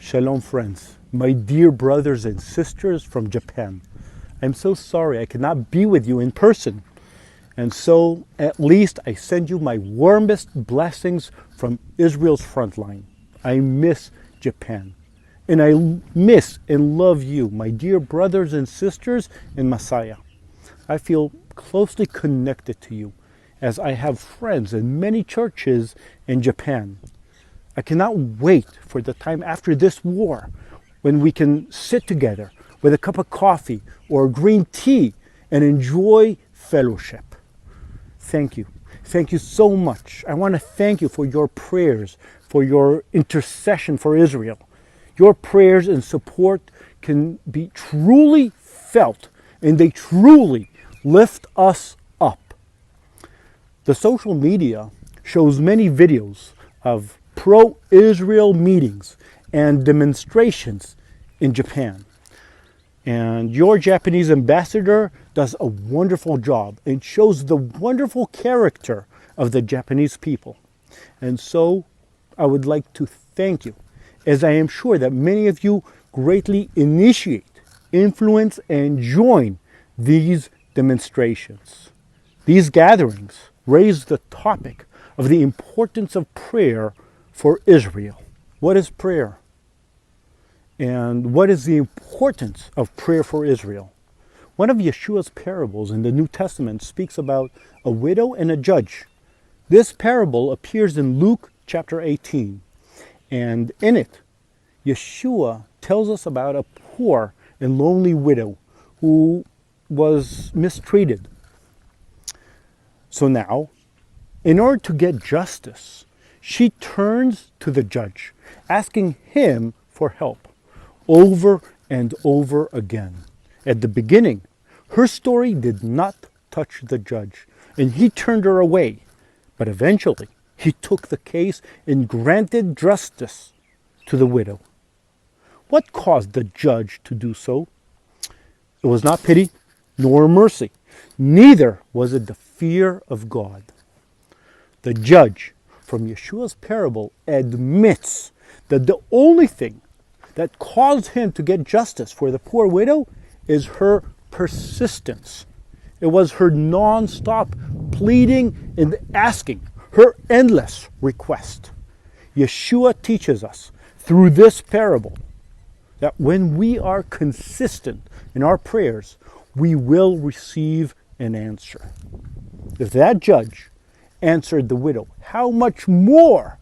Shalom, friends, my dear brothers and sisters from Japan. I'm so sorry I cannot be with you in person. And so, at least I send you my warmest blessings from Israel's front line. I miss Japan. And I miss and love you, my dear brothers and sisters in Messiah. I feel closely connected to you, as I have friends in many churches in Japan. I cannot wait for the time after this war when we can sit together with a cup of coffee or green tea and enjoy fellowship. Thank you. Thank you so much. I want to thank you for your prayers, for your intercession for Israel. Your prayers and support can be truly felt, and they truly lift us up. The social media shows many videos of pro-Israel meetings and demonstrations in Japan. And your Japanese ambassador does a wonderful job and shows the wonderful character of the Japanese people. And so I would like to thank you, as I am sure that many of you greatly initiate, influence, and join these demonstrations. These gatherings raise the topic of the importance of prayer for Israel. What is prayer? And what is the importance of prayer for Israel? One of Yeshua's parables in the New Testament speaks about a widow and a judge. This parable appears in Luke chapter 18. And in it, Yeshua tells us about a poor and lonely widow who was mistreated. So now, in order to get justice, she turns to the judge, asking him for help over and over again. At the beginning, her story did not touch the judge, and he turned her away. But eventually, he took the case and granted justice to the widow. What caused the judge to do so? It was not pity nor mercy. Neither was it the fear of God. The judge from Yeshua's parable admits that the only thing that caused him to get justice for the poor widow is her persistence. It was her non-stop pleading and asking, her endless request. Yeshua teaches us through this parable that when we are consistent in our prayers, we will receive an answer. If that judge answered the widow, how much more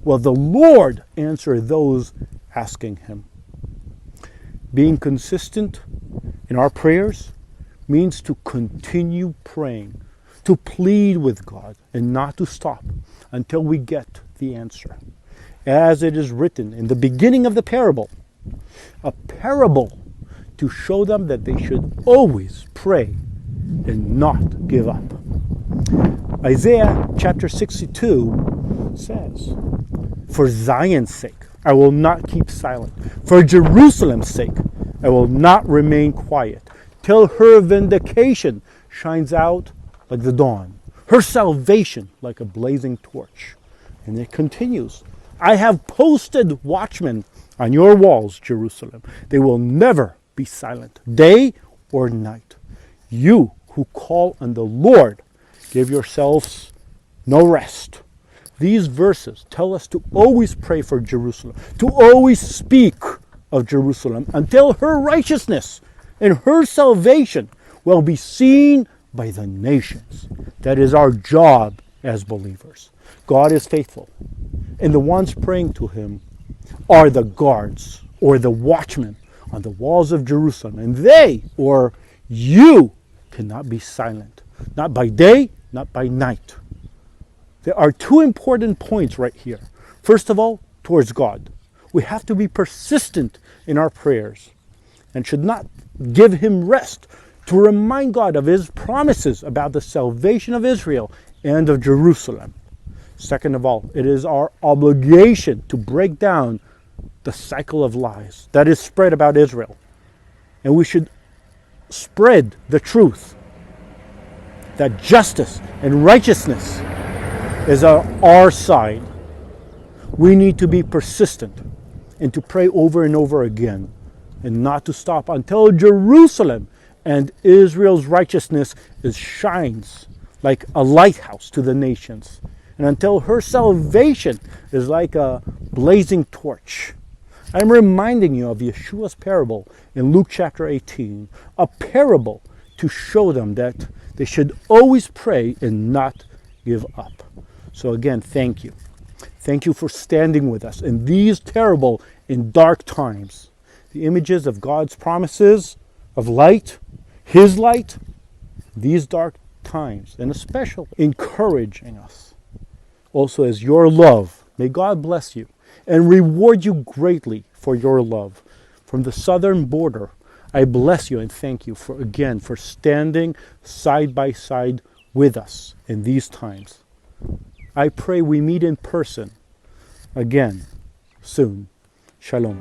will the Lord answer those asking him? Being consistent in our prayers means to continue praying, to plead with God, and not to stop until we get the answer. As it is written in the beginning of the parable, a parable to show them that they should always pray and not give up. Isaiah chapter 62 says, "For Zion's sake, I will not keep silent. For Jerusalem's sake, I will not remain quiet, till her vindication shines out like the dawn, her salvation like a blazing torch." And it continues, "I have posted watchmen on your walls, Jerusalem. They will never be silent, day or night. You who call on the Lord, give yourselves no rest." These verses tell us to always pray for Jerusalem, to always speak of Jerusalem until her righteousness and her salvation will be seen by the nations. That is our job as believers. God is faithful, and the ones praying to him are the guards or the watchmen on the walls of Jerusalem, and they, or you, cannot be silent, not by day, not by night. There are two important points right here. First of all, towards God. We have to be persistent in our prayers and should not give him rest to remind God of his promises about the salvation of Israel and of Jerusalem. Second of all, it is our obligation to break down the cycle of lies that is spread about Israel. And we should spread the truth that justice and righteousness is on our side. We need to be persistent and to pray over and over again, and not to stop until Jerusalem and Israel's righteousness shines like a lighthouse to the nations, and until her salvation is like a blazing torch. I'm reminding you of Yeshua's parable in Luke chapter 18, a parable to show them that they should always pray and not give up. So again, thank you. Thank you for standing with us in these terrible and dark times. The images of God's promises of light, His light, these dark times, and especially encouraging us. Also as your love, may God bless you and reward you greatly for your love. From the southern border, I bless you and thank you for standing side by side with us in these times. I pray we meet in person again soon. Shalom.